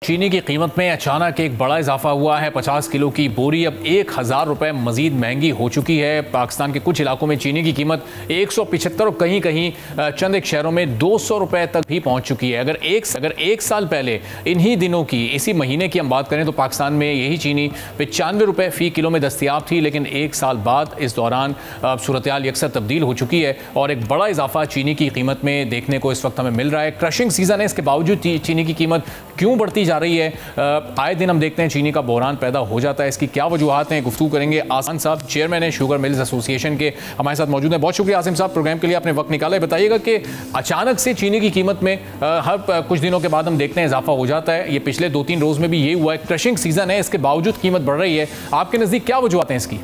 चीनी की कीमत में अचानक एक बड़ा इजाफा हुआ है। 50 किलो की बोरी अब 1000 रुपये मजीद महंगी हो चुकी है। पाकिस्तान के कुछ इलाकों में चीनी की कीमत 175 और कहीं कहीं चंद एक शहरों में 200 रुपये तक भी पहुंच चुकी है। अगर एक साल पहले इन्हीं दिनों की इसी महीने की हम बात करें तो पाकिस्तान में यही चीनी 95 रुपये फ़ी किलो में दस्तियाब थी, लेकिन एक साल बाद इस दौरान सूरत हाल यकसर तब्दील हो चुकी है और एक बड़ा इजाफा चीनी की कीमत में देखने को इस वक्त हमें मिल रहा है। क्रशिंग सीजन है, इसके बावजूद चीनी की कीमत क्यों बढ़ती जा रही है? आए दिन हम देखते हैं चीनी का बहरान पैदा हो जाता है। इसकी क्या वजूहात हैं, गुफ्तगू करेंगे। आसिम साहब चेयरमैन है शुगर मिल्स एसोसिएशन के, हमारे साथ मौजूद हैं। बहुत शुक्रिया आसिम साहब, प्रोग्राम के लिए आपने वक्त निकाला है। बताइएगा कि अचानक से चीनी की कीमत में हर कुछ दिनों के बाद हम देखते हैं इजाफा हो जाता है। ये पिछले 2-3 रोज में भी ये हुआ है। क्रशिंग सीजन है, इसके बावजूद कीमत बढ़ रही है। आपके नजदीक क्या वजूहात हैं इसकी?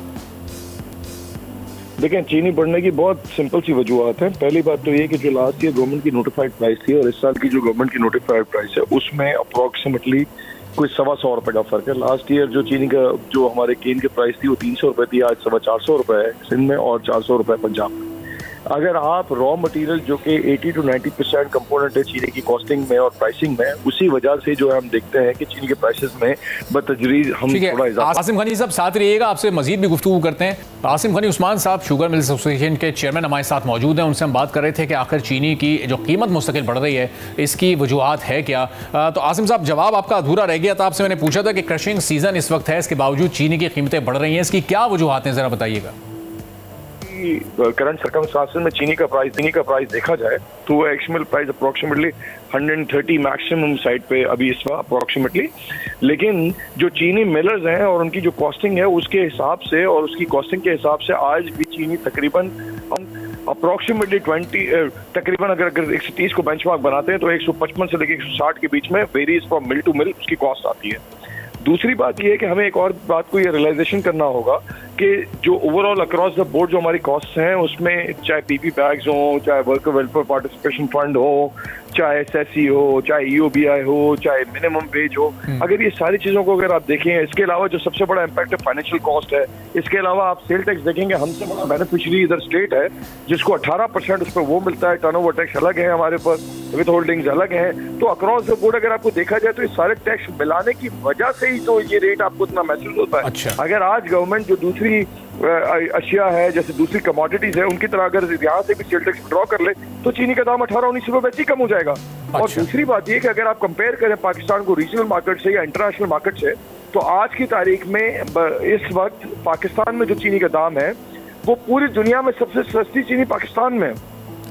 देखें, चीनी बढ़ने की बहुत सिंपल सी वजूहत है। पहली बात तो ये कि जो लास्ट ईयर गवर्नमेंट की नोटिफाइड प्राइस थी और इस साल की जो गवर्नमेंट की नोटिफाइड प्राइस है उसमें अप्रोक्सीमेटली कोई 125 रुपए का फर्क है। लास्ट ईयर जो चीनी का जो हमारे केन की प्राइस थी वो 300 रुपए थी, आज 450 रुपए है सिंध में और 400 रुपए पंजाब में। अगर आप रॉ मटेरियल जो कि 80 to 90% कंपोनेंट है चीनी की कॉस्टिंग में और प्राइसिंग में, उसी वजह से जो है हम देखते हैं कि चीनी के प्राइसेस में बतदरीज हम थोड़ा इजाफा। आसिम गनी साहब साथ रहिएगा, आपसे मजीद भी गुफ्तगू करते हैं। आसिम गनी उस्मान साहब शुगर मिल्स एसोसिएशन के चेयरमैन हमारे साथ मौजूद हैं। उनसे हम बात कर रहे थे कि आखिर चीनी की जो कीमत मुस्तकिल बढ़ रही है इसकी वजूहात है क्या। तो आसिम साहब जवाब आपका अधूरा रह गया था। आपसे मैंने पूछा था कि क्रशिंग सीजन इस वक्त है, इसके बावजूद चीनी की कीमतें बढ़ रही हैं, इसकी क्या वजूहात हैं, जरा बताइएगा। करंट सर्कमस्टांसेस में चीनी का प्राइस देखा जाए तो वो actual price approximately 130 maximum side पे अभी इस वक्त अप्रोक्सीमेटली। लेकिन जो चीनी मिलर्स हैं और उनकी जो कॉस्टिंग है उसके हिसाब से और उसकी कॉस्टिंग के हिसाब से आज भी चीनी तकरीबन अप्रोक्सीमेटली तकरीबन अगर 130 को बेंचमार्क बनाते हैं तो 155 से लेकर 160 के बीच में वेरीज फ्रॉम मिल टू मिल उसकी कॉस्ट आती है। दूसरी बात यह है कि हमें एक और बात को ये रियलाइजेशन करना होगा कि जो ओवरऑल अक्रॉस द बोर्ड जो हमारी कॉस्ट हैं उसमें चाहे पीपी बैग्स हो, चाहे वर्कर वेलफेयर पार्टिसिपेशन फंड हो, चाहे एसएससी हो, चाहे ईओबीआई हो, चाहे मिनिमम वेज हो, अगर ये सारी चीजों को अगर आप देखें, इसके अलावा जो सबसे बड़ा इम्पैक्ट है फाइनेंशियल कॉस्ट है। इसके अलावा आप सेल टैक्स देखेंगे, हमसे बड़ा बेनिफिशियरी इधर स्टेट है जिसको 18% उस पर वो मिलता है। टर्नओवर टैक्स अलग है हमारे पास, विद होल्डिंग्स अलग हैं। तो अक्रॉस द बोर्ड अगर आपको देखा जाए तो ये सारे टैक्स मिलाने की वजह से ही तो ये रेट आपको इतना महसूस होता है। अच्छा। अगर आज गवर्नमेंट जो दूसरी अशिया है जैसे दूसरी कमोडिटीज है उनकी तरह अगर यहाँ से भी सेल टैक्स ड्रॉ कर ले तो चीनी का दाम 18-19 रुपए वैसे ही कम हो जाएगा। अच्छा। और दूसरी बात ये कि अगर आप कंपेयर करें पाकिस्तान को रीजनल मार्केट से या इंटरनेशनल मार्केट से, तो आज की तारीख में इस वक्त पाकिस्तान में जो चीनी का दाम है वो पूरी दुनिया में सबसे सस्ती चीनी पाकिस्तान में है।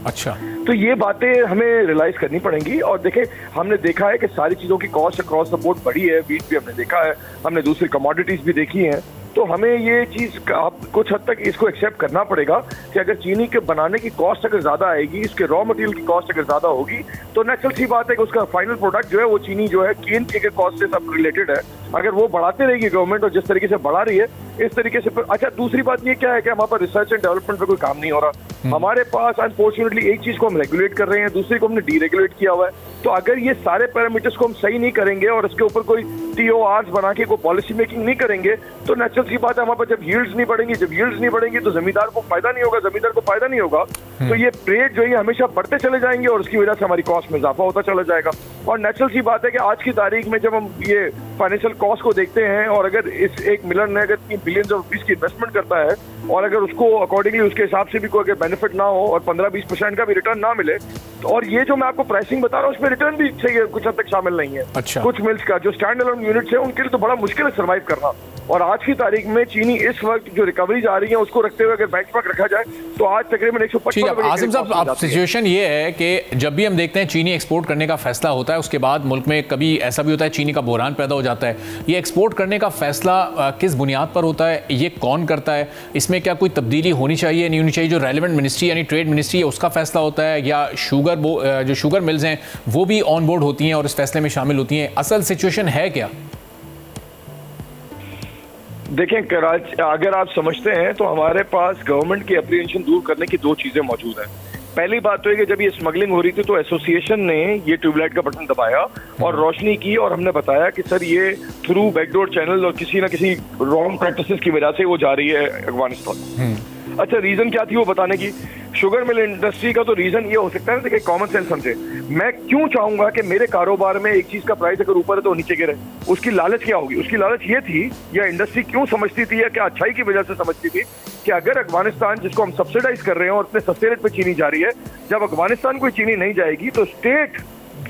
अच्छा, तो ये बातें हमें रियलाइज करनी पड़ेंगी। और देखें, हमने देखा है कि सारी चीजों की कॉस्ट अक्रॉस द बोर्ड बढ़ी है। वीट भी हमने देखा है, हमने दूसरी कमोडिटीज भी देखी हैं। तो हमें ये चीज कुछ हद तक इसको एक्सेप्ट करना पड़ेगा कि अगर चीनी के बनाने की कॉस्ट अगर ज्यादा आएगी, इसके रॉ मटेरियल की कॉस्ट अगर ज्यादा होगी, तो नेचुरल सी बात है कि उसका फाइनल प्रोडक्ट जो है वो चीनी जो है केन के कॉस्ट से सब रिलेटेड है। अगर वो बढ़ाते रहेगी गवर्नमेंट और जिस तरीके से बढ़ा रही है इस तरीके से अच्छा, दूसरी बात ये क्या है कि हमारे पास रिसर्च एंड डेवलपमेंट पे कोई काम नहीं हो रहा। हमारे पास अनफॉर्चुनेटली एक चीज को हम रेगुलेट कर रहे हैं, दूसरी को हमने डीरेगुलेट किया हुआ है। तो अगर ये सारे पैरामीटर्स को हम सही नहीं करेंगे और इसके ऊपर कोई TORs बना के कोई पॉलिसी मेकिंग नहीं करेंगे तो नेचुरल सी बात है हमारे पास जब यील्ड्स नहीं बढ़ेंगी, जब यील्ड्स नहीं बढ़ेंगी तो जमींदार को फायदा नहीं होगा, जमींदार को फायदा नहीं होगा। तो ये रेट जो है हमेशा बढ़ते चले जाएंगे और उसकी वजह से हमारी कॉस्ट में इजाफा होता चला जाएगा। और नेचुरल सी बात है कि आज की तारीख में जब हम ये फाइनेंशियल कॉस्ट को देखते हैं और अगर इस एक मिलर ने अगर बिलियंस ऑफ रुपीज की इन्वेस्टमेंट करता है और अगर उसको अकॉर्डिंगली उसके हिसाब से भी कोई अगर बेनिफिट ना हो और 15-20% का भी रिटर्न ना मिले, तो और ये जो मैं आपको प्राइसिंग बता रहा हूँ उसमें रिटर्न भी चाहिए कुछ हद तक शामिल नहीं है। अच्छा। कुछ मिल्स का जो स्टैंड अलोन यूनिट्स है उनके लिए तो बड़ा मुश्किल है सर्वाइव करना। और आज की तारीख में चीनी इस वक्त जो रिकवरी जा रही है उसको रखते हुए अगर बेंचमार्क रखा जाए तो आज तकरीबन 155। आसिम साहब, सिचुएशन ये है कि जब भी हम देखते हैं चीनी एक्सपोर्ट करने का फैसला होता है उसके बाद मुल्क में कभी ऐसा भी होता है चीनी का बहरान पैदा हो जाता है। ये एक्सपोर्ट करने का फैसला किस बुनियाद पर होता है, ये कौन करता है, इसमें क्या कोई तब्दीली होनी चाहिए नहीं होनी चाहिए? जो रेलिवेंट मिनिस्ट्री यानी ट्रेड मिनिस्ट्री है उसका फैसला होता है या जो शुगर मिल्स हैं वो भी ऑन बोर्ड होती हैं और इस फैसले में शामिल होती हैं? असल सिचुएशन है क्या? देखें, कराची अगर आप समझते हैं तो हमारे पास गवर्नमेंट की एप्रीहेंशन दूर करने की दो चीजें मौजूद हैं। पहली बात तो है कि जब ये स्मगलिंग हो रही थी तो एसोसिएशन ने ये ट्यूबलाइट का बटन दबाया और रोशनी की और हमने बताया कि सर ये थ्रू बैकडोर चैनल और किसी ना किसी रॉन्ग प्रैक्टिसेस की वजह से वो जा रही है अफगानिस्तान। अच्छा, रीजन क्या थी वो बताने की? शुगर मिल इंडस्ट्री का तो रीजन ये हो सकता है ना, देखिए कॉमन सेंस समझे, मैं क्यों चाहूंगा कि मेरे कारोबार में एक चीज का प्राइस अगर ऊपर है तो नीचे गिरे? उसकी लालच क्या होगी? उसकी लालच ये थी, या इंडस्ट्री क्यों समझती थी, या क्या अच्छाई की वजह से समझती थी कि अगर अफगानिस्तान, जिसको हम सब्सिडाइज कर रहे हैं और इतने सस्ते रेट पे चीनी जा रही है, जब अफगानिस्तान को चीनी नहीं जाएगी तो स्टेट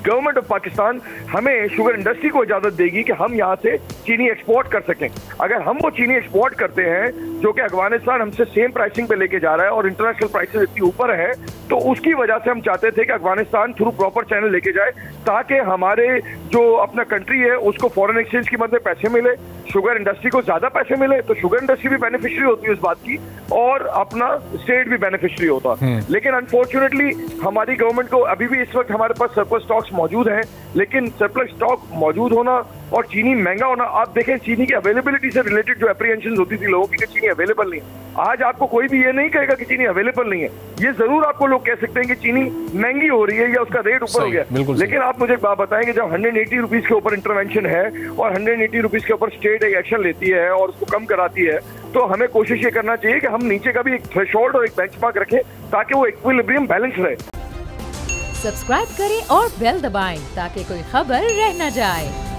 गवर्नमेंट ऑफ पाकिस्तान हमें शुगर इंडस्ट्री को इजाजत देगी कि हम यहाँ से चीनी एक्सपोर्ट कर सकें। अगर हम वो चीनी एक्सपोर्ट करते हैं जो कि अफगानिस्तान हमसे सेम प्राइसिंग पे लेके जा रहा है और इंटरनेशनल प्राइसेस इतनी ऊपर है, तो उसकी वजह से हम चाहते थे कि अफगानिस्तान थ्रू प्रॉपर चैनल लेके जाए ताकि हमारे जो अपना कंट्री है उसको फॉरेन एक्सचेंज की मदद से पैसे मिले, शुगर इंडस्ट्री को ज्यादा पैसे मिले, तो शुगर इंडस्ट्री भी बेनिफिशियरी होती है इस बात की और अपना स्टेट भी बेनिफिशियरी होता। लेकिन अनफॉर्चुनेटली हमारी गवर्नमेंट को अभी भी इस वक्त हमारे पास सरप्लस स्टॉक्स मौजूद हैं, लेकिन सरप्लस स्टॉक मौजूद होना और चीनी महंगा होना, आप देखें चीनी की अवेलेबिलिटी से रिलेटेड जो एप्रीहेंशन होती थी लोगों की कि चीनी अवेलेबल नहीं है, आज आपको कोई भी ये नहीं कहेगा कि चीनी अवेलेबल नहीं है। ये जरूर आपको लोग कह सकते हैं कि चीनी महंगी हो रही है या उसका रेट ऊपर हो गया, लेकिन आप मुझे एक बात बताएं कि जब 180 रुपीज के ऊपर इंटरवेंशन है और 180 रुपीज के ऊपर स्टेट एक एक्शन लेती है और उसको कम कराती है, तो हमें कोशिश ये करना चाहिए कि हम नीचे का भी एक थ्रेशोल्ड और एक बेंचमार्क रखें ताकि वो इक्विलिब्रियम बैलेंस रहे। सब्सक्राइब करें और बेल दबाएं ताकि कोई खबर रह न जाए।